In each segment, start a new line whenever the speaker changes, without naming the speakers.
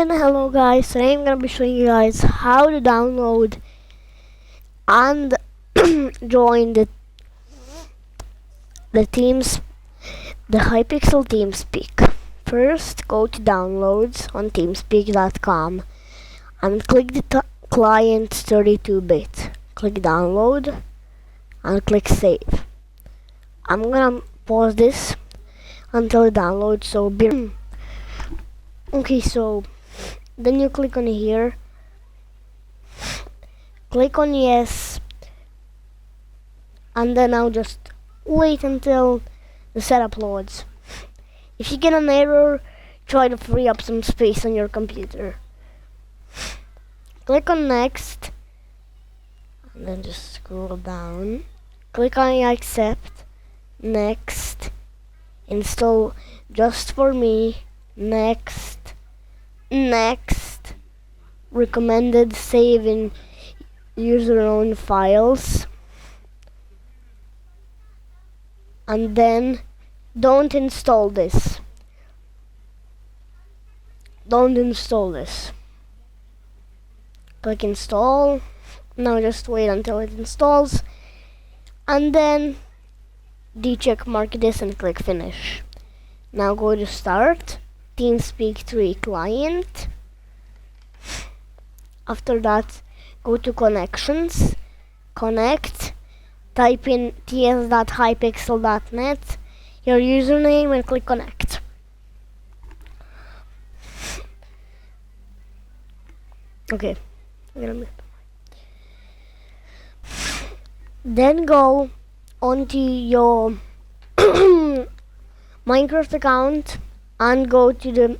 And hello guys, today I'm gonna be showing you guys how to download and join the teams the Hypixel Teamspeak. First go to downloads on teamspeak.com and click the client 32-bit. Click download and click save. I'm gonna pause this until it downloads, so be okay, so then you click on here, click on yes, and then I'll just wait until the setup loads. If you get an error, try to free up some space on your computer. Click on next, and then just scroll down. Click on accept, next, install just for me, next, recommended save in user own files, and then don't install this. Click install. Now just wait until it installs, and then decheck mark this and click finish. Now go to start Teamspeak 3 client. After that, go to connections, connect, type in ts.hypixel.net, your username, and click connect. Okay. Then go onto your Minecraft account and go to the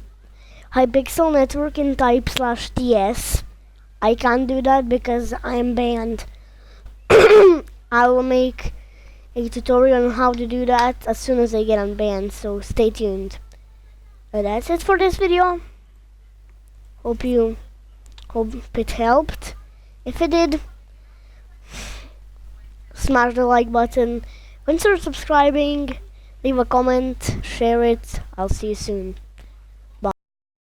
Hypixel network and type /ts. I can't do that because I'm banned. I will make a tutorial on how to do that as soon as I get unbanned, so stay tuned. But that's it for this video. Hope it helped. If it did, smash the like button, consider subscribing, leave a comment, share it. I'll see you soon.